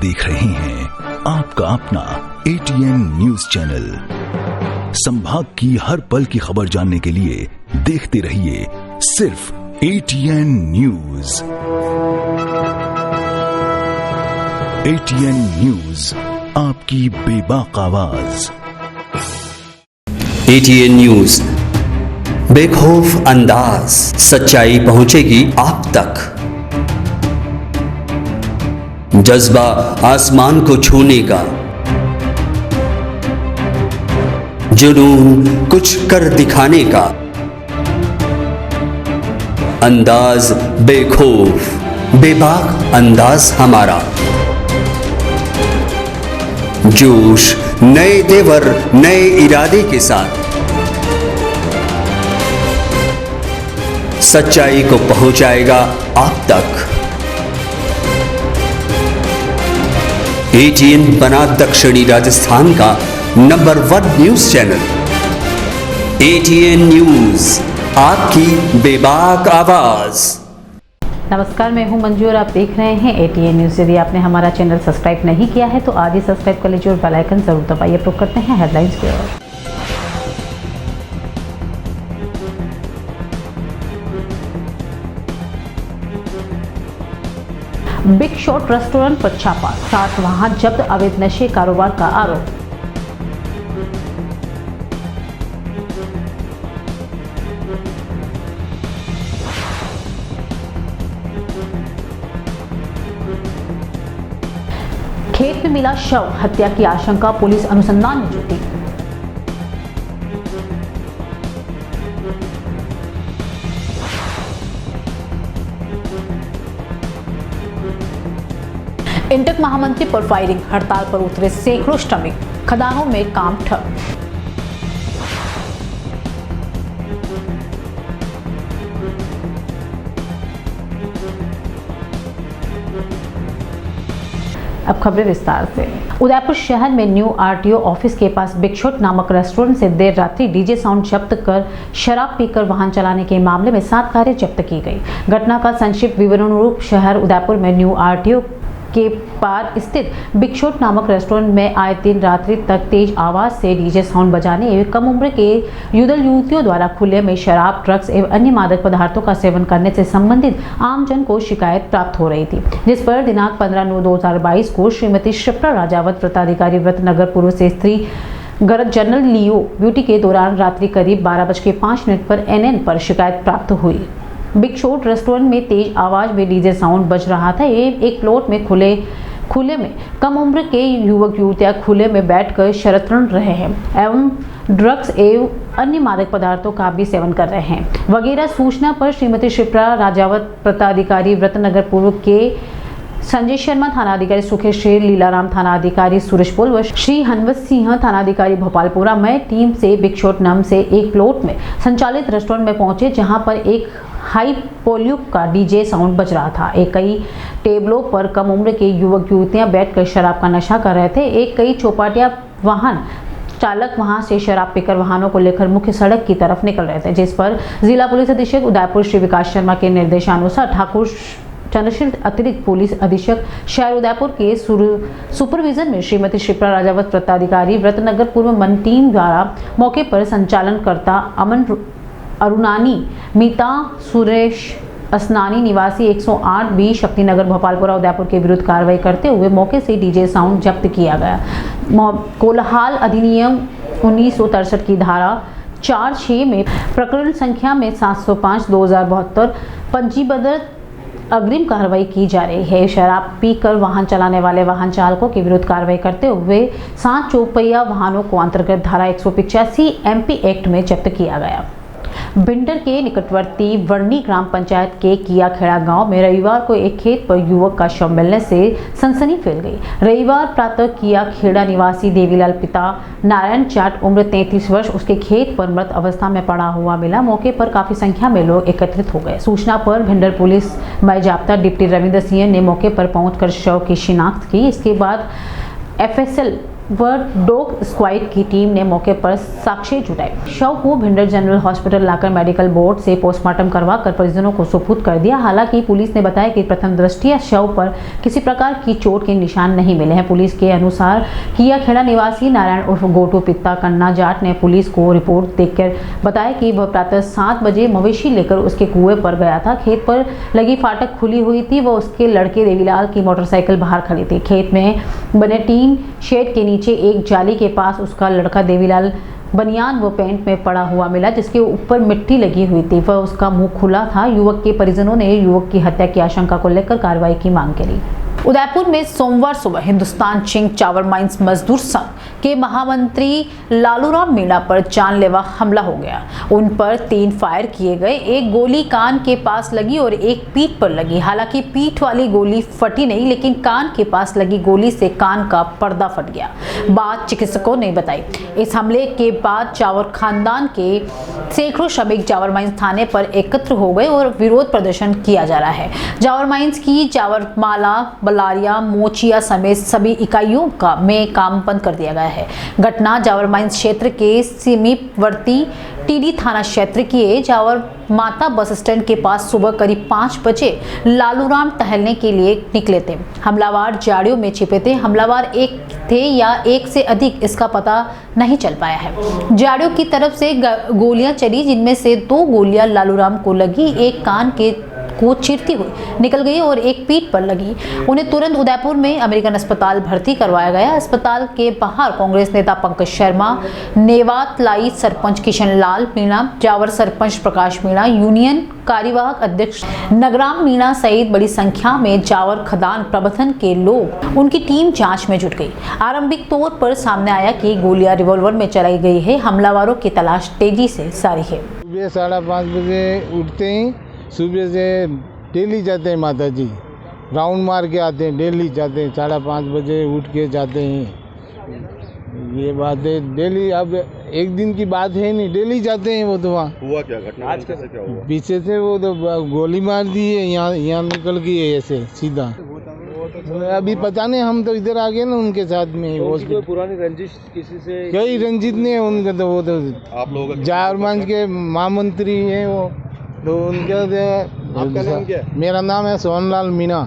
देख रहे हैं आपका अपना ATN न्यूज चैनल। संभाग की हर पल की खबर जानने के लिए देखते रहिए सिर्फ ATN न्यूज। ATN न्यूज, आपकी बेबाक आवाज। ATN न्यूज, बेखौफ अंदाज, सच्चाई पहुंचेगी आप तक। जज्बा आसमान को छूने का, जुनून कुछ कर दिखाने का, अंदाज बेखौफ बेबाक अंदाज हमारा। जोश नए तेवर नए इरादे के साथ सच्चाई को पहुंचाएगा आप तक। ATN बना दक्षिणी राजस्थान का number 1 news channel. ATN news, आपकी बेबाक आवाज। नमस्कार, मैं हूं मंजू और आप देख रहे हैं ATN न्यूज। यदि आपने हमारा चैनल सब्सक्राइब नहीं किया है तो आज ही सब्सक्राइब कर लीजिए और बेल आइकन जरूर दबाइए। तो करते हैं हेडलाइंस की ओर। बिग शॉट रेस्टोरेंट पर छापा, 7 वाहन जब्त, अवैध नशे कारोबार का आरोप। खेत में मिला शव, हत्या की आशंका, पुलिस अनुसंधान में जुटी। इंटक महामंत्री पर फायरिंग, हड़ताल पर उतरे सैकड़ों श्रमिक, खदानों में काम ठप। अब खबरें विस्तार से। उदयपुर शहर में न्यू RTO ऑफिस के पास बिग शॉट नामक रेस्टोरेंट से देर रात्रि डीजे साउंड जब्त कर शराब पीकर वाहन चलाने के मामले में 7 कारें जब्त की गई। घटना का संक्षिप्त विवरण रूप शहर उदयपुर में न्यू RTO के पार स्थित बिग शॉट नामक रेस्टोरेंट में आए दिन रात्रि तक तेज आवाज से डीजे साउंड बजाने एवं कम उम्र के युगल युवतियों द्वारा खुले में शराब, ड्रग्स एवं अन्य मादक पदार्थों का सेवन करने से संबंधित आमजन को शिकायत प्राप्त हो रही थी, जिस पर दिनांक 15/9/2022 को श्रीमती शिप्रा राजावत, व्रताधिकारी व्रतनगर पूर्व से स्त्री गरज जनरल लियो ब्यूटी के दौरान रात्रि करीब 12:05 पर NN पर शिकायत प्राप्त हुई। बिग शॉट रेस्टोरेंट में तेज आवाज में डीजे साउंड बज रहा था एवं एक प्लॉट में खुले में कम उम्र के युवक युवतियां खुले में बैठकर शरतरण रहे हैं एवं ड्रग्स एवं अन्य मादक पदार्थों का भी सेवन कर रहे हैं वगैरह सूचना पर श्रीमती शिप्रा राजावत, व्रताधिकारी व्रतनगर पूर्व के संजय शर्मा, थानाधिकारी सुखेश शेर, लीलाराम, थानाधिकारी सुरेश पोल व श्री हनवत सिंह, थानाधिकारी भोपालपुरा में टीम से बिग शॉट नाम से एक प्लॉट में संचालित रेस्टोरेंट में पहुंचे, जहां पर एक हाई वॉल्यूम का डीजे साउंड बज रहा था। एक कई टेबलों पर कम उम्र के युवक युवतियां बैठकर शराब का नशा कर रहे थे। एक कई चौपाटिया वाहन चालक वहां से शराब पीकर वाहनों को लेकर मुख्य सड़क की तरफ निकल रहे थे, जिस पर जिला पुलिस अधीक्षक उदयपुर श्री विकास शर्मा के निर्देशानुसार ठाकुर चंद्रशील अतिरिक्त पुलिस अधीक्षक शहर उदयपुर के सुपरविजन में श्रीमती शिप्रा राजावत, व्रताधिकारी व्रतनगर पूर्व मन टीम द्वारा मौके पर संचालनकर्ता अमन अरुणानी, मीता सुरेश असनानी निवासी 108B शक्तिनगर भोपालपुरा उदयपुर के विरुद्ध कार्रवाई करते हुए मौके से डीजे साउंड जब्त किया गया। कोलाहल अधिनियम 1963 की धारा 4(6) में प्रकरण संख्या में 705/2072 पंजीबद्ध अग्रिम कार्रवाई की जा रही है। शराब पीकर वाहन चलाने वाले वाहन चालकों के विरुद्ध कार्रवाई करते हुए 7 चौपहिया वाहनों को अंतर्गत धारा 185 MP एक्ट में जब्त किया गया। भिंडर के निकटवर्ती वर्णी ग्राम पंचायत के कियाखेड़ा गांव में रविवार को एक खेत पर युवक का शव मिलने से सनसनी फैल गई। रविवार प्रातः कियाखेड़ा निवासी देवीलाल पिता नारायण चाट उम्र 33 वर्ष उसके खेत पर मृत अवस्था में पड़ा हुआ मिला। मौके पर काफी संख्या में लोग एकत्रित हो गए। सूचना पर भिंडर पुलिस बाइजाप्ता डिप्टी रविंद्र सिंह ने मौके पर पहुंचकर शव की शिनाख्त की। इसके बाद FSL व डॉग स्क्वाड की टीम ने मौके पर साक्ष्य जुटाए। शव को भिंडर जनरल हॉस्पिटल लाकर मेडिकल बोर्ड से पोस्टमार्टम करवाकर परिजनों को सुपुर्द कर दिया। हालांकि पुलिस ने बताया कि प्रथम दृष्टया शव पर किसी प्रकार की चोट के निशान नहीं मिले हैं। पुलिस के अनुसार कियाखेड़ा निवासी नारायण उर्फ गोटू पित्ता कन्ना जाट ने पुलिस को रिपोर्ट देकर बताया कि वह प्रातः 7 बजे मवेशी लेकर उसके कुएं पर गया था। खेत पर लगी फाटक खुली हुई थी। वह उसके लड़के देवीलाल की मोटरसाइकिल बाहर खड़ी थी। खेत में बने टीन शेड के नीचे एक जाली के पास उसका लड़का देवीलाल बनियान व पैंट में पड़ा हुआ मिला, जिसके ऊपर मिट्टी लगी हुई थी। वह उसका मुंह खुला था। युवक के परिजनों ने युवक की हत्या की आशंका को लेकर कार्रवाई की मांग करी। उदयपुर में सोमवार सुबह हिंदुस्तान जिंक चावल माइंस मजदूर संघ के महामंत्री लालूराम मीणा पर जानलेवा हमला हो गया। उन पर 3 फायर किए गए। एक गोली कान के पास लगी और एक पीठ पर लगी। हालांकि पीठ वाली गोली फटी नहीं, लेकिन कान के पास लगी गोली से कान का पर्दा फट गया, बात चिकित्सकों ने बताई। इस हमले के बाद चावल खानदान के सैकड़ों श्रमिक चावल माइंस थाने पर एकत्र हो गए और विरोध प्रदर्शन किया जा रहा है। चावल माइंस की चावरमाला, बलारिया, मोचिया समेत सभी इकाइयों में काम बंद कर दिया गया है। घटना जावर माइंस क्षेत्र के समीपवर्ती टीडी थाना क्षेत्र की जावर माता बस स्टैंड के पास सुबह करीब 5 बजे लालूराम टहलने के लिए निकले थे। हमलावर झाड़ियों में छिपे थे। हमलावर एक थे या एक से अधिक, इसका पता नहीं चल पाया है। झाड़ियों की तरफ से गोलियां चली, जिनमें से 2 गोलियां लालूराम को लगी, एक कान के को चीरती हुई निकल गई और एक पीठ पर लगी। उन्हें तुरंत उदयपुर में अमेरिकन अस्पताल भर्ती करवाया गया। अस्पताल के बाहर कांग्रेस नेता पंकज शर्मा, नेवातलाई सरपंच किशन लाल मीणा, जावर सरपंच प्रकाश मीणा, यूनियन कार्यवाहक अध्यक्ष नगराम मीणा सहित बड़ी संख्या में जावर खदान प्रबंधन के लोग, उनकी टीम जांच में जुट गई। आरंभिक तौर पर सामने आया कि गोलियां रिवॉल्वर में चलाई गई है। हमलावरों की तलाश तेजी से जारी है। सुबह 5:30 बजे उठते ही सुबह से डेली जाते हैं माता जी, राउंड मार के आते हैं, डेली जाते हैं, 5:30 बजे उठ के जाते हैं। ये बात है डेली, अब एक दिन की बात है नहीं, डेली जाते हैं वो। तो वहाँ हुआ क्या घटना, आज कैसे क्या हुआ? पीछे से वो तो गोली मार दी है, यहाँ निकल गई है ऐसे सीधा। अभी पता नहीं, हम तो इधर आ गए ना उनके साथ में। कोई पुरानी रंजिश किसी से? कई रंजित नहीं है उनका, तो वो तो आप लोग जारमांझ के महामंत्री हैं वो, तो उनका आपका नाम क्या है? मेरा नाम है सोनलाल मीणा।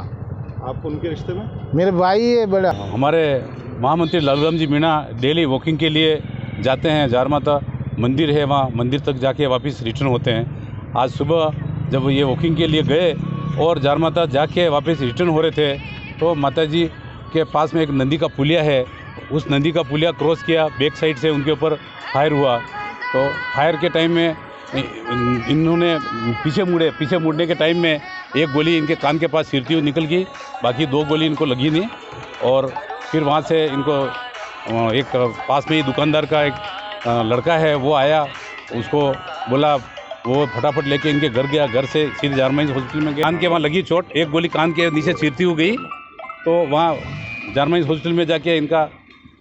आप उनके रिश्ते में? मेरे भाई है बड़ा। हमारे महामंत्री लालूराम जी मीणा डेली वॉकिंग के लिए जाते हैं। जार माता मंदिर है, वहाँ मंदिर तक जाके वापस रिटर्न होते हैं। आज सुबह जब ये वॉकिंग के लिए गए और जार माता जाके वापस रिटर्न हो रहे थे, तो माता जी के पास में एक नदी का पुलिया है, उस नदी का पुलिया क्रॉस किया, बैक साइड से उनके ऊपर फायर हुआ। तो फायर के टाइम में इन्होंने पीछे मुड़ने के टाइम में एक गोली इनके कान के पास सिरती हुई निकल गई, बाकी 2 गोली इनको लगी नहीं। और फिर वहाँ से इनको एक पास में ही दुकानदार का एक लड़का है, वो आया, उसको बोला, वो फटाफट लेके इनके घर गया। घर से सीधे जार माइंस हॉस्पिटल में गया। कान के वहाँ लगी चोट, एक गोली कान के नीचे सिरती हुई गई। तो वहाँ जार माइंस हॉस्पिटल में जाके इनका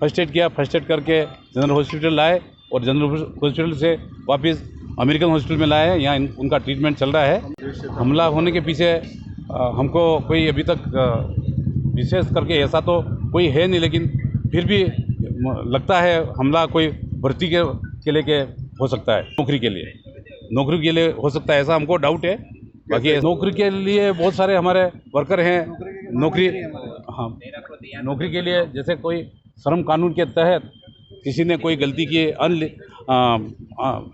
फर्स्ट एड किया। फर्स्ट एड करके जनरल हॉस्पिटल लाए और जनरल हॉस्पिटल से वापस अमेरिकन हॉस्पिटल में लाए हैं। यहाँ उनका ट्रीटमेंट चल रहा है। हमला होने के पीछे हमको कोई अभी तक विशेष करके ऐसा तो कोई है नहीं, लेकिन फिर भी लगता है हमला कोई भर्ती के लेके हो सकता है, नौकरी के लिए हो सकता है, ऐसा हमको डाउट है। बाकी नौकरी के लिए बहुत सारे हमारे वर्कर हैं। नौकरी के लिए जैसे कोई श्रम कानून के तहत किसी ने कोई गलती की,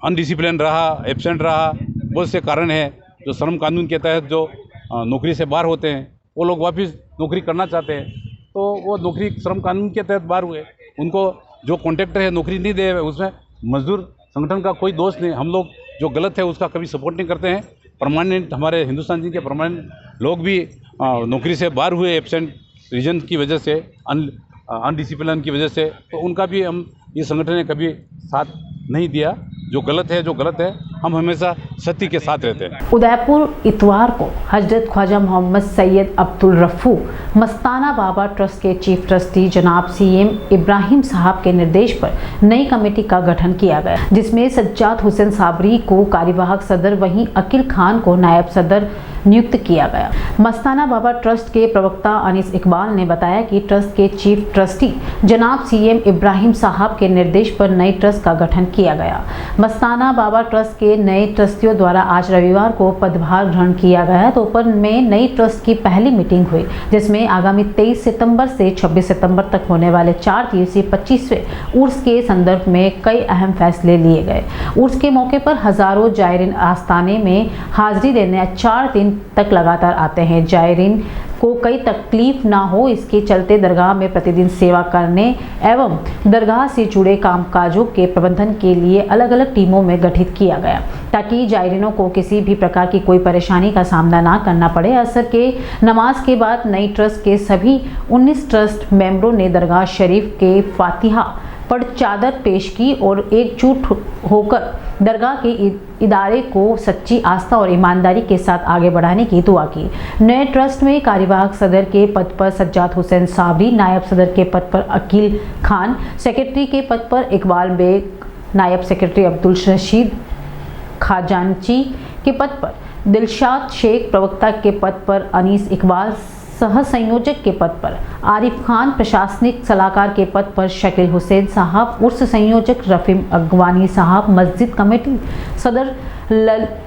अनडिसिप्लिन रहा, एब्सेंट रहा, बहुत से कारण हैं जो श्रम कानून के तहत जो नौकरी से बाहर होते हैं, वो लोग वापस नौकरी करना चाहते हैं, तो वो नौकरी श्रम कानून के तहत बाहर हुए। उनको जो कॉन्ट्रैक्टर है नौकरी नहीं दे, उसमें मजदूर संगठन का कोई दोष नहीं। हम लोग जो गलत है उसका कभी सपोर्ट नहीं करते हैं। परमानेंट हमारे हिंदुस्तान जी के परमानेंट लोग भी नौकरी से बाहर हुए एब्सेंट रीजन की वजह से, अनडिसिप्लिन की वजह से, तो उनका भी हम इस संगठन ने कभी साथ नहीं दिया। जो गलत है हम हमेशा सत्य के साथ रहते हैं। उदयपुर इतवार को हजरत ख्वाजा मोहम्मद सैयद अब्दुल रफू मस्ताना बाबा ट्रस्ट के चीफ ट्रस्टी जनाब CM इब्राहिम साहब के निर्देश पर नई कमेटी का गठन किया गया, जिसमें सज्जाद हुसैन साबरी को कार्यवाहक सदर वहीं अकील खान को नायब सदर नियुक्त किया गया। मस्ताना बाबा ट्रस्ट के प्रवक्ता अनीस इकबाल ने बताया कि ट्रस्ट के चीफ ट्रस्टी जनाब CM इब्राहिम साहब के निर्देश पर नई ट्रस्ट का गठन किया गया। मस्ताना बाबा ट्रस्ट के नए ट्रस्टियों द्वारा आज रविवार को पदभार ग्रहण किया गया। दोपहर में नई ट्रस्ट की पहली मीटिंग हुई, जिसमें आगामी 23 सितंबर से 26 सितंबर तक होने वाले 4 दिवसीय 25वें उर्स के संदर्भ में कई अहम फैसले लिए गए। उर्स के मौके पर हजारों जायरीन आस्थाने में हाजिरी देने 4 दिन तक लगातार आते हैं। जायरीन को कई तकलीफ ना हो, इसके चलते दरगाह में प्रतिदिन सेवा करने एवं दरगाह से जुड़े कामकाजों के प्रबंधन के लिए अलग अलग टीमों में गठित किया गया, ताकि जायरीनों को किसी भी प्रकार की कोई परेशानी का सामना ना करना पड़े। असर के नमाज के बाद नई ट्रस्ट के सभी 19 ट्रस्ट मेंबरों ने दरगाह शरीफ के फातिहा पढ़ चादर पेश की और एकजुट होकर दरगाह के इदारे को सच्ची आस्था और ईमानदारी के साथ आगे बढ़ाने की दुआ की। नए ट्रस्ट में कार्यवाहक सदर के पद पर सज्जाद हुसैन साबरी, नायब सदर के पद पर अकील खान, सेक्रेटरी के पद पर इकबाल बेग, नायब सेक्रेटरी अब्दुल रशीद खाजानची के पद पर दिलशाद शेख, प्रवक्ता के पद पर अनीस इकबाल, सह संयोजक के पद पर आरिफ खान, प्रशासनिक सलाहकार के पद पर शकील हुसैन साहब, उर्स संयोजक रफ़ीम अगवानी साहब, मस्जिद कमेटी सदर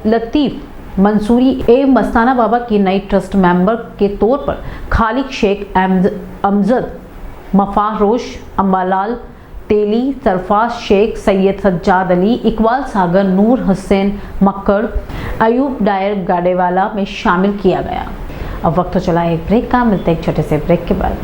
लतीफ़ मंसूरी एवं मस्ताना बाबा की नई ट्रस्ट मेंबर के तौर पर खालिक शेख अमजद, मफारोश, अम्बालाल तेली, सरफाज शेख, सैयद सज्जाद अली, इकबाल सागर, नूर हुसैन मक्कड़, अयूब डायर गाडेवाला में शामिल किया गया। अब वक्त तो चला एक ब्रेक का, मिलते एक छोटे से ब्रेक के बाद।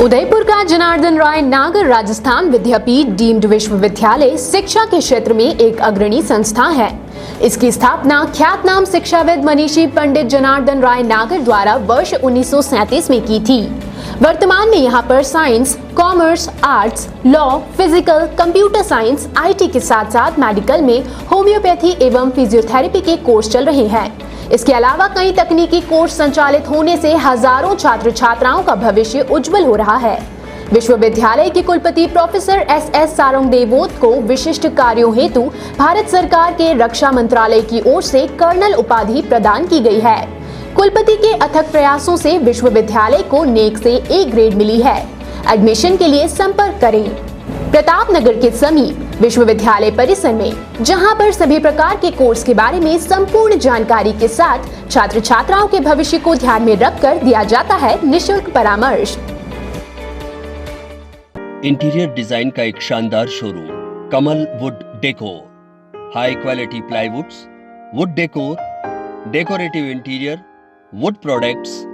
उदयपुर का जनार्दन राय नागर राजस्थान विद्यापीठ डीम्ड विश्वविद्यालय शिक्षा के क्षेत्र में एक अग्रणी संस्था है। इसकी स्थापना ख्यातनाम शिक्षाविद मनीषी पंडित जनार्दन राय नागर द्वारा वर्ष 1937 में की थी। वर्तमान में यहाँ पर science, commerce, arts, law, physical, computer science, IT के साथ साथ मेडिकल में होम्योपैथी एवं फिजियोथेरेपी के कोर्स चल रहे हैं। इसके अलावा कई तकनीकी कोर्स संचालित होने से हजारों छात्र छात्राओं का भविष्य उज्जवल हो रहा है। विश्वविद्यालय के कुलपति प्रोफेसर SS सारंगदेवोत को विशिष्ट कार्यों हेतु भारत सरकार के रक्षा मंत्रालय की ओर से कर्नल उपाधि प्रदान की गई है। कुलपति के अथक प्रयासों से विश्वविद्यालय को नेक से A ग्रेड मिली है। एडमिशन के लिए संपर्क करें प्रतापनगर के समीप विश्वविद्यालय परिसर में, जहां पर सभी प्रकार के कोर्स के बारे में संपूर्ण जानकारी के साथ छात्र छात्राओं के भविष्य को ध्यान में रखकर दिया जाता है निःशुल्क परामर्श। इंटीरियर डिजाइन का एक शानदार showroom Kamal wood decor, high quality प्लाईवुड्स, would decor, decorative interior, would products,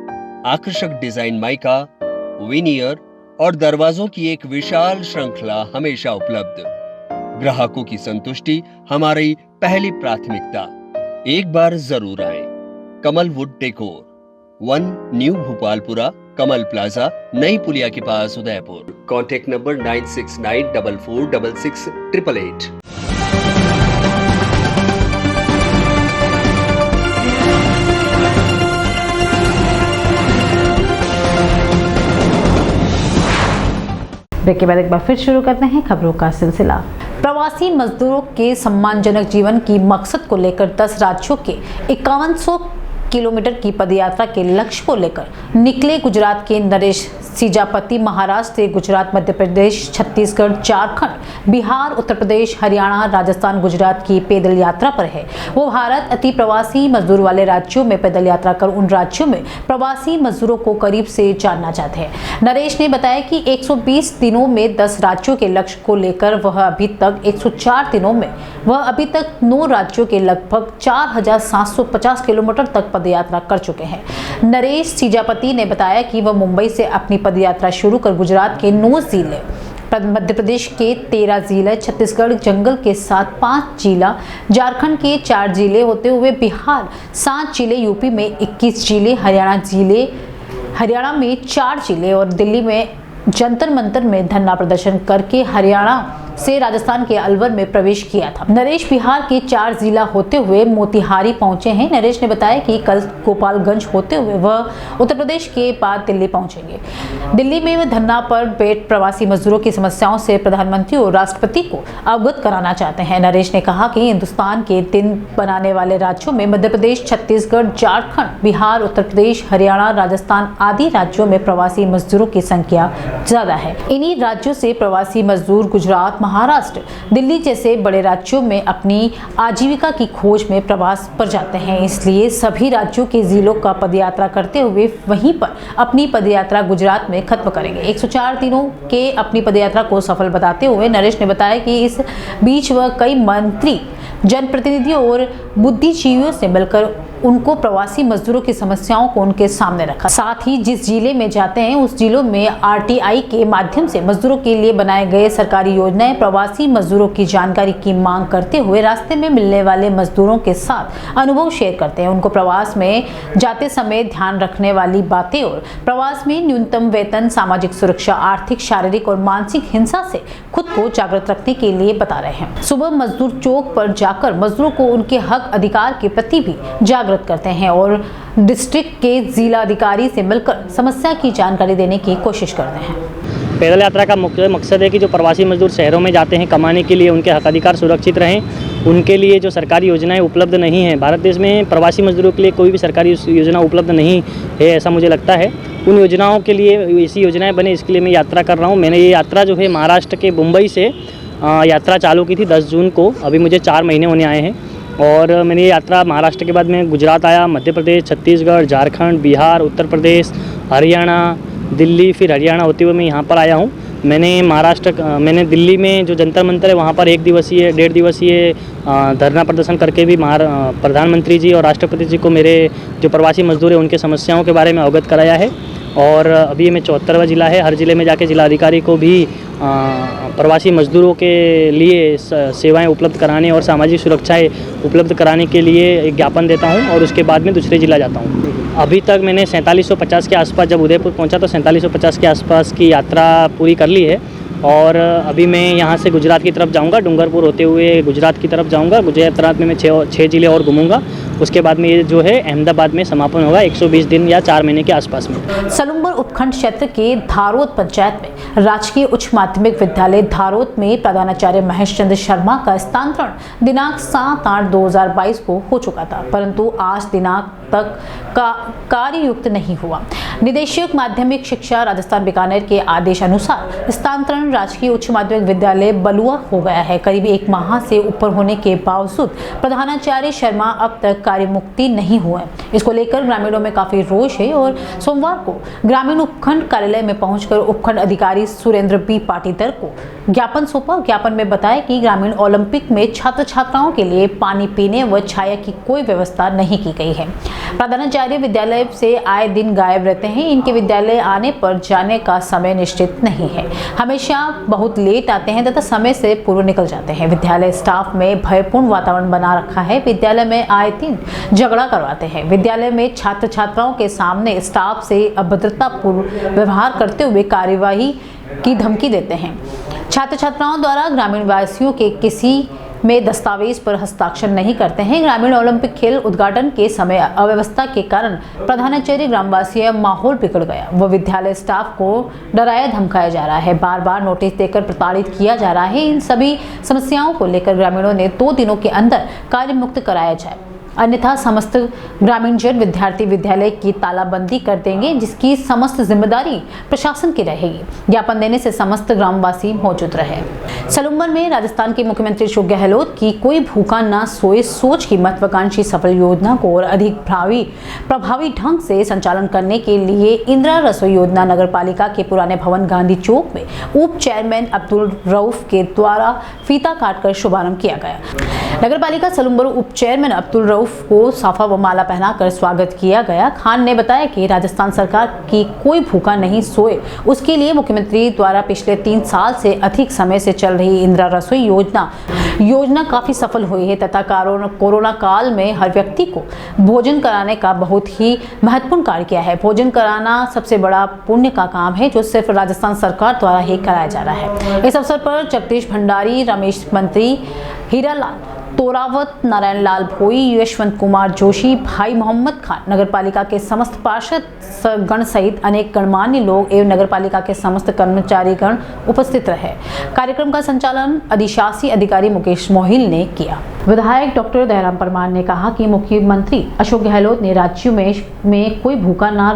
आकर्षक डिजाइन माइका, विनियर और दरवाजों की एक विशाल श्रृंखला हमेशा उपलब्ध। ग्राहकों की संतुष्टि हमारी पहली प्राथमिकता। एक बार जरूर आएं। Kamal wood decor, 1 new Bhopalpura, Kamal plaza, Nai Puliya के पास, उदयपुर। Contact number 9694466888। ब्रेक के बाद एक बार फिर शुरू करते हैं खबरों का सिलसिला। प्रवासी मजदूरों के सम्मानजनक जीवन की मकसद को लेकर 10 राज्यों के 5100 किलोमीटर की पदयात्रा के लक्ष्य को लेकर निकले गुजरात के नरेश सीजापति महाराष्ट्र से गुजरात, मध्य प्रदेश, छत्तीसगढ़, झारखंड, बिहार, उत्तर प्रदेश, हरियाणा, राजस्थान, गुजरात की पैदल यात्रा पर है। वो भारत अति प्रवासी मजदूर वाले राज्यों में पैदल यात्रा कर उन राज्यों में प्रवासी मजदूरों को करीब से जानना चाहते हैं। नरेश ने बताया कि 120 दिनों में 10 राज्यों के लक्ष्य को लेकर वह अभी तक 104 दिनों में वह अभी तक 9 राज्यों के लगभग 4750 किलोमीटर तक पदयात्रा कर चुके हैं। नरेश सीजापति ने बताया कि वह मुंबई से अपनी पदयात्रा शुरू कर गुजरात के 9 जिले, मध्य प्रदेश के 13 जिले, छत्तीसगढ़ जंगल के साथ 5 जिला, झारखंड के 4 जिले होते हुए बिहार 7 जिले, यूपी में 21 जिले, हरियाणा में 4 जिले और दिल्ली में जंतर मंतर में धरना प्रदर्शन करके हरियाणा से राजस्थान के अलवर में प्रवेश किया था। नरेश बिहार के 4 जिला होते हुए मोतिहारी पहुंचे हैं। नरेश ने बताया कि कल गोपालगंज होते हुए वह उत्तर प्रदेश के बाद दिल्ली पहुंचेंगे। दिल्ली में वह धरना पर बैठ प्रवासी मजदूरों की समस्याओं से प्रधानमंत्री और राष्ट्रपति को अवगत कराना चाहते हैं। नरेश ने कहा कि हिंदुस्तान के 3 बनाने वाले राज्यों में मध्य प्रदेश, छत्तीसगढ़, झारखंड, बिहार, उत्तर प्रदेश, हरियाणा, राजस्थान आदि राज्यों में प्रवासी मजदूरों की संख्या ज्यादा है। इन्हीं राज्यों से प्रवासी मजदूर गुजरात, महाराष्ट्र, दिल्ली जैसे बड़े राज्यों में अपनी आजीविका की खोज में प्रवास पर जाते हैं। इसलिए सभी राज्यों के जिलों का पदयात्रा करते हुए वहीं पर अपनी पदयात्रा गुजरात में खत्म करेंगे। 104 दिनों के अपनी पदयात्रा को सफल बताते हुए नरेश ने बताया कि इस बीच वह कई मंत्री, जनप्रतिनिधियों और बुद्धिजीवियों से मिलकर उनको प्रवासी मजदूरों की समस्याओं को उनके सामने रखा। साथ ही जिस जिले में जाते हैं उस जिलों में आरटीआई के माध्यम से मजदूरों के लिए बनाए गए सरकारी योजनाएं, प्रवासी मजदूरों की जानकारी की मांग करते हुए रास्ते में मिलने वाले मजदूरों के साथ अनुभव शेयर करते हैं। उनको प्रवास में जाते समय ध्यान रखने वाली बातें और प्रवास में न्यूनतम वेतन, सामाजिक सुरक्षा, आर्थिक, शारीरिक और मानसिक हिंसा से खुद को जागृत रखने के लिए बता रहे हैं। सुबह मजदूर चौक पर जाकर मजदूरों को उनके हक अधिकार के प्रति भी जागृत करते हैं और डिस्ट्रिक्ट के जिला अधिकारी से मिलकर समस्या की जानकारी देने की कोशिश करते हैं। पैदल यात्रा का मुख्य मकसद है कि जो प्रवासी मजदूर शहरों में जाते हैं कमाने के लिए, उनके हक अधिकार सुरक्षित रहें। उनके लिए जो सरकारी योजनाएं उपलब्ध नहीं हैं, भारत देश में प्रवासी मजदूरों के लिए कोई भी सरकारी योजना उपलब्ध नहीं है, ऐसा मुझे लगता है। उन योजनाओं के लिए ऐसी योजनाएं बने, इसके लिए मैं यात्रा कर रहा हूँ। मैंने ये यात्रा जो है महाराष्ट्र के मुंबई से यात्रा चालू की थी 10 जून को। अभी मुझे 4 महीने होने आए हैं और मैंने ये यात्रा महाराष्ट्र के बाद मैं गुजरात आया, मध्य प्रदेश, छत्तीसगढ़, झारखंड, बिहार, उत्तर प्रदेश, हरियाणा, दिल्ली, फिर हरियाणा होते हुए मैं यहाँ पर आया हूँ। मैंने दिल्ली में जो जंतर मंतर है वहाँ पर 1.5 दिवसीय धरना प्रदर्शन करके भी प्रधानमंत्री जी और राष्ट्रपति जी को मेरे जो प्रवासी मजदूर हैं उनके समस्याओं के बारे में अवगत कराया है। और अभी मैं 74वां जिला है, हर ज़िले में जाके जिलाधिकारी को भी प्रवासी मजदूरों के लिए सेवाएं उपलब्ध कराने और सामाजिक सुरक्षाएं उपलब्ध कराने के लिए एक ज्ञापन देता हूं और उसके बाद में दूसरे जिला जाता हूं। अभी तक मैंने 4750 के आसपास, जब उदयपुर पहुंचा तो 4750 के आसपास की यात्रा पूरी कर ली है। और अभी मैं यहाँ से गुजरात की तरफ जाऊँगा, डूंगरपुर होते हुए गुजरात की तरफ जाऊँगा। गुजरात में मैं 6 जिले और घूमूंगा। उसके बाद में ये जो है अहमदाबाद में समापन होगा 120 दिन या 4 महीने के आसपास में। सलुम्बर उपखंड क्षेत्र के धारोत पंचायत में राजकीय उच्च माध्यमिक विद्यालय धारोत में प्रधानाचार्य महेश चंद्र शर्मा का स्थानांतरण दिनांक 7/8/2022 को हो चुका था, परंतु आज दिनांक तक का कार्ययुक्त नहीं हुआ। निदेशक माध्यमिक शिक्षा राजस्थान बीकानेर के आदेश अनुसार स्थानांतरण राजकीय उच्च माध्यमिक विद्यालय बलुआ हो गया है। करीब 1 माह से ऊपर होने के बावजूद प्रधानाचार्य शर्मा अब तक कार्य मुक्ति नहीं हुए। इसको लेकर ग्रामीणों में काफी रोष है और सोमवार को ग्रामीण उपखंड कार्यालय में पहुंचकर उपखंड अधिकारी सुरेंद्र बी पाटीदार को ज्ञापन सौंपा। ज्ञापन में बताया कि ग्रामीण ओलंपिक में छात्र छात्राओं के लिए पानी पीने व छाया की कोई व्यवस्था नहीं की गई है। प्रधानाचार्य विद्यालय से आए दिन गायब रहते हैं। इनके विद्यालय आने पर जाने का समय निश्चित नहीं है, हमेशा बहुत लेट आते हैं तथा समय से पूर्व निकल जाते हैं। विद्यालय स्टाफ में भयपूर्ण वातावरण बना रखा है। विद्यालय में आए दिन झगड़ा करवाते हैं। विद्यालय में छात्र छात्राओं के सामने स्टाफ से अभद्रतापूर्ण व्यवहार करते हुए कार्यवाही की धमकी देते हैं। छात्र छात्राओं द्वारा ग्रामीण वासियों के किसी में दस्तावेज पर हस्ताक्षर नहीं करते हैं। ग्रामीण ओलंपिक खेल उद्घाटन के समय अव्यवस्था के कारण प्रधानाचार्य ग्रामवासी माहौल बिगड़ गया। वह विद्यालय स्टाफ को डराया धमकाया जा रहा है, बार बार नोटिस देकर प्रताड़ित किया जा रहा है। इन सभी समस्याओं को लेकर ग्रामीणों ने 2 दिनों के अंदर कार्य मुक्त कराया जाए। अन्यथा समस्त ग्रामीण जन विद्यार्थी विद्यालय की तालाबंदी कर देंगे, जिसकी समस्त जिम्मेदारी प्रशासन की रहेगी। ज्ञापन देने से समस्त ग्रामवासी मौजूद रहे। सलूम्बर में राजस्थान के मुख्यमंत्री अशोक गहलोत की कोई भूखा ना सोए सोच की महत्वाकांक्षी सफल योजना को और अधिक प्रभावी ढंग से संचालन करने के लिए इंदिरा रसोई योजना नगर पालिका के पुराने भवन गांधी चौक में उप चेयरमैन अब्दुल रऊफ के द्वारा फीता काटकर शुभारंभ किया गया। नगर पालिका सलूम्बर उप चेयरमैन अब्दुल रऊफ को साफा व माला पहनाकर स्वागत किया गया। खान ने बताया कि राजस्थान सरकार की कोई भूखा नहीं सोए, उसके लिए मुख्यमंत्री द्वारा पिछले 3 साल से अधिक समय से चल रही इंदिरा रसोई योजना काफी सफल हुई है तथा कोरोना काल में हर व्यक्ति को भोजन कराने का बहुत ही महत्वपूर्ण कार्य किया है। भोजन कराना सबसे बड़ा पुण्य का काम है जो सिर्फ राजस्थान सरकार द्वारा ही कराया जा रहा है। इस अवसर पर जगदीश भंडारी, रमेश मंत्री, हीरालाल तोरावत, नारायण लाल भोई, यशवंत कुमार जोशी, भाई मोहम्मद खान, नगर पालिका के समस्त पार्षद गण सहित अनेक गणमान्य लोग एवं नगर पालिका के समस्त कर्मचारी गण उपस्थित रहे। कार्यक्रम का संचालन अधिशासी अधिकारी मुकेश मोहिल ने किया। विधायक डॉक्टर दयाराम परमार ने कहा कि मुख्यमंत्री अशोक गहलोत ने राज्य में कोई भूखा ना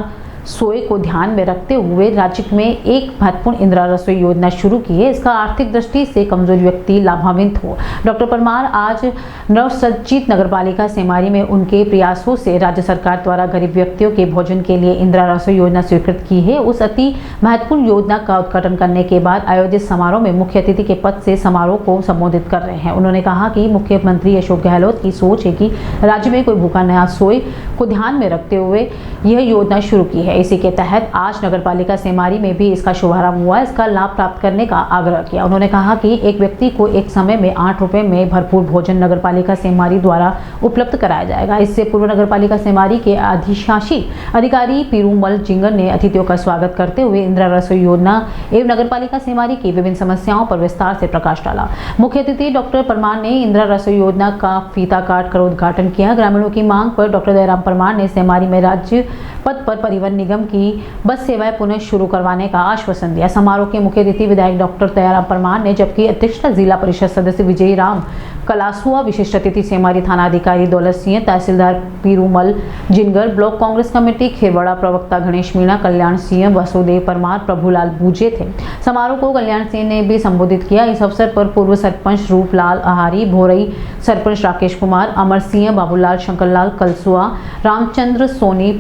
सोए को ध्यान में रखते हुए राज्य में एक महत्वपूर्ण इंदिरा रसोई योजना शुरू की है। इसका आर्थिक दृष्टि से कमजोर व्यक्ति लाभान्वित हो। डॉक्टर परमार आज नवसज्जित नगरपालिका सेमारी में उनके प्रयासों से राज्य सरकार द्वारा गरीब व्यक्तियों के भोजन के लिए इंदिरा रसोई योजना स्वीकृत की है। उस अति महत्वपूर्ण योजना का उद्घाटन करने के बाद आयोजित समारोह में मुख्य अतिथि के पद से समारोह को संबोधित कर रहे हैं। उन्होंने कहा कि मुख्यमंत्री अशोक गहलोत की सोच है कि राज्य में कोई भूखा न सोए को ध्यान में रखते हुए यह योजना शुरू की है। इसी के तहत आज नगरपालिका सेमारी में भी इसका शुभारंभ हुआ। इसका लाभ प्राप्त करने का आग्रह किया। उन्होंने कहा कि एक व्यक्ति को एक समय में 8 रुपए में भरपूर भोजन नगरपालिका सेमारी द्वारा उपलब्ध कराया जाएगा। इससे पूर्व नगरपालिका सेमारी के अधिशासी अधिकारी पीरूमल जिंगर ने अतिथियों का स्वागत करते हुए इंदिरा रसोई योजना एवं नगरपालिका सेमारी की विभिन्न समस्याओं पर विस्तार से प्रकाश डाला। मुख्य अतिथि डॉक्टर परमार ने इंदिरा रसोई योजना का फीता काट कर उद्घाटन किया। ग्रामीणों की मांग पर डॉक्टर दयाराम परमार ने सेमारी में राज्य पथ पर परिवहन निगम की बस सेवाएं पुनः शुरू करवाने का आश्वासन दिया। समारोह के मुख्य अतिथि विधायक डॉक्टर दयाराम परमार ने, जबकि अध्यक्षता जिला परिषद सदस्य विजय राम कलासुआ, विशिष्ट अतिथि सेमारी थाना अधिकारी दौलत सिंह, तहसीलदार पीरूमल जिनगर, ब्लॉक कांग्रेस कमेटी खेरवाड़ा प्रवक्ता गणेश मीणा, कल्याण सिंह, वसुदेव परमार, प्रभुलाल बूजे थे। समारोह को कल्याण सिंह ने भी संबोधित किया। इस अवसर पर पूर्व सरपंच रूपलाल आहारी, भोरई सरपंच राकेश कुमार, अमर सिंह, बाबूलाल, शंकरलाल कलसुआ, रामचंद्र सोनी,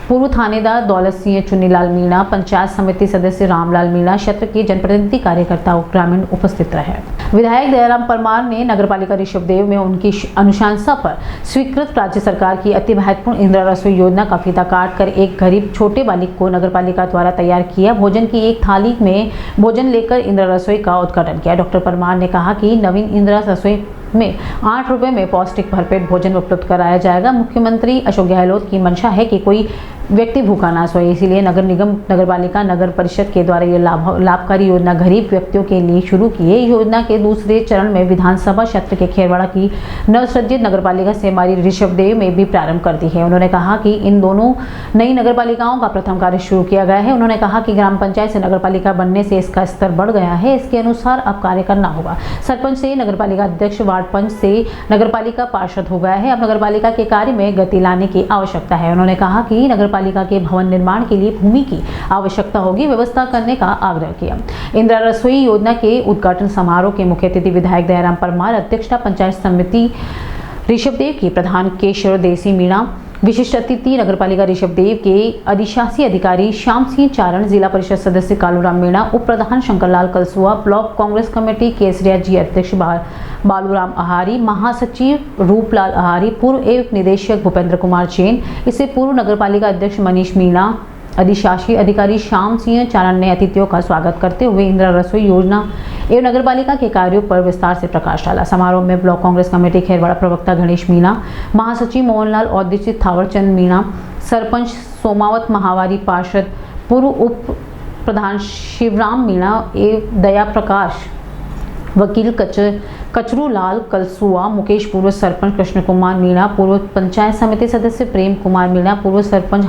पूर्व थानेदार दौलत सिंह, चुन्नीलाल मीणा, पंचायत समिति सदस्य रामलाल मीणा, क्षेत्र के जनप्रतिनिधि कार्यकर्ता ग्रामीण उपस्थित रहे। विधायक दयाराम परमार ने नगरपालिका ऋषभदेव में उनकी अनुशंसा पर स्वीकृत राज्य सरकार की अति महत्वपूर्ण इंदिरा रसोई योजना का फीता काट कर एक गरीब छोटे बालिक को नगरपालिका द्वारा तैयार किया भोजन की एक थाली में भोजन लेकर इंदिरा रसोई का उद्घाटन किया। डॉक्टर परमार ने कहा कि नवीन इंदिरा रसोई में 8 रुपए में पौष्टिक भरपेट भोजन उपलब्ध कराया जाएगा। मुख्यमंत्री अशोक गहलोत की मंशा है कि कोई व्यक्ति भूखा ना सोए, इसीलिए नगर निगम, नगरपालिका, नगर परिषद के द्वारा ये लाभकारी योजना गरीब व्यक्तियों के लिए शुरू की है। योजना के दूसरे चरण में विधानसभा क्षेत्र के खेरवाड़ा की नवसज्जित नगरपालिका सेमारी ऋषभदेव में भी प्रारंभ कर दी है। उन्होंने कहा कि इन दोनों नई नगरपालिकाओं का प्रथम कार्य शुरू किया गया है। उन्होंने कहा कि ग्राम पंचायत से नगरपालिका बनने से इसका स्तर बढ़ गया है, इसके अनुसार अब कार्य करना होगा। सरपंच से नगरपालिका अध्यक्ष, वार्ड पंच से नगरपालिका पार्षद हो गया है। अब नगरपालिका के कार्य में गति लाने की आवश्यकता है। उन्होंने कहा कि नगरपालिका के भवन निर्माण के लिए भूमि की आवश्यकता होगी, व्यवस्था करने का आग्रह किया। इंदिरा रसोई योजना के उद्घाटन समारोह के मुख्य अतिथि विधायक दयाराम परमार, अध्यक्षता पंचायत समिति ऋषभदेव की प्रधान केशव देसी मीणा, विशिष्ट अतिथि नगरपालिका ऋषभदेव के अधिशासी अधिकारी श्याम सिंह चारण, जिला परिषद सदस्य कालूराम मीणा, उप प्रधान शंकरलाल कलसुआ, ब्लॉक कांग्रेस कमेटी केसरिया जी अध्यक्ष बालूराम आहारी, महासचिव रूपलाल आहारी, पूर्व एवं निदेशक भूपेंद्र कुमार जैन, इससे पूर्व नगरपालिका अध्यक्ष मनीष मीणा, अधिशासी अधिकारी श्याम सिंह चारण ने अतिथियों का स्वागत करते हुए इंदिरा रसोई योजना एवं नगरपालिका के कार्यों पर विस्तार से प्रकाश डाला। समारोह में ब्लॉक कांग्रेस कमेटी खेरवाड़ा प्रवक्ता गणेश मीणा, महासचिव मोहनलाल, औद्योगिक थावरचंद मीणा, सरपंच सोमावत महावारी, पार्षद पूर्व उप प्रधान शिवराम मीणा एवं दया प्रकाश, वकील कचरू लाल कलसुआ, मुकेश, पूर्व सरपंच कृष्ण कुमार मीणा, पूर्व पंचायत समिति सदस्य प्रेम कुमार मीणा, पूर्व सरपंच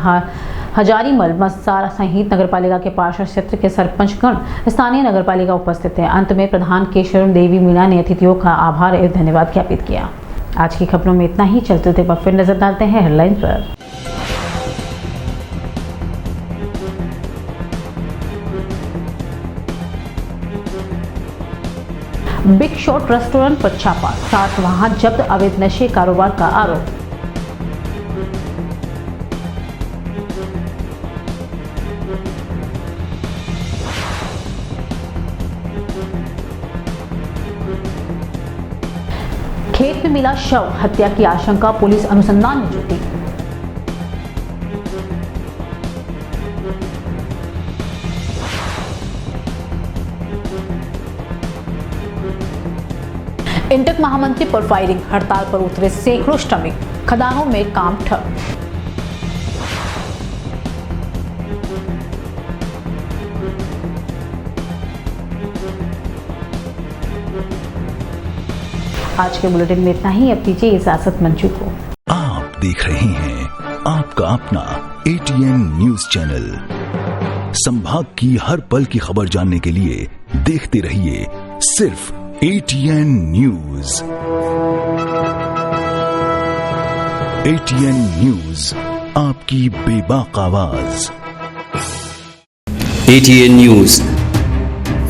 हजारीमल मस्सार सहित नगरपालिका के पार्षद, क्षेत्र के सरपंच गण, स्थानीय नगरपालिका उपस्थित है। अंत में प्रधान केशव देवी मीणा ने अतिथियों का आभार एवं धन्यवाद ज्ञापित किया। आज की खबरों में इतना ही। चलते थे पर फिर नजर डालते हैं हेडलाइन पर। बिग शॉट रेस्टोरेंट पर छापा, 7 वाहन जब्त, अवैध नशे कारोबार का आरोप। खेत में मिला शव, हत्या की आशंका, पुलिस अनुसंधान में जुटी। इंटक महामंत्री पर फायरिंग, हड़ताल पर उतरे सैकड़ों श्रमिक, खदानों में काम ठप। आज के बुलेटिन में इतना ही। अब दीजिए इजाजत मंजू को। आप देख रहे हैं आपका अपना ATN न्यूज चैनल। संभाग की हर पल की खबर जानने के लिए देखते रहिए सिर्फ ATN न्यूज। ATN न्यूज, आपकी बेबाक आवाज। ATN न्यूज,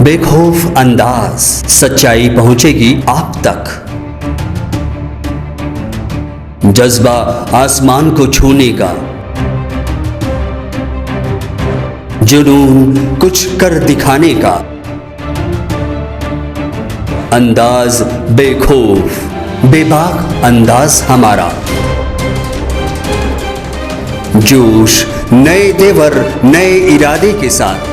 बेखौफ अंदाज, सच्चाई पहुंचेगी आप तक। जज्बा आसमान को छूने का, जुनून कुछ कर दिखाने का, अंदाज बेखौफ बेबाक अंदाज हमारा। जोश नए तेवर नए इरादे के साथ,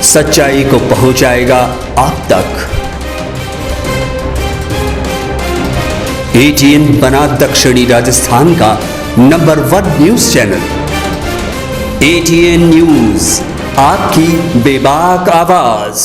सच्चाई को पहुंचाएगा आप तक। ATN बना दक्षिणी राजस्थान का number 1 news channel. ATN news, आपकी बेबाक आवाज।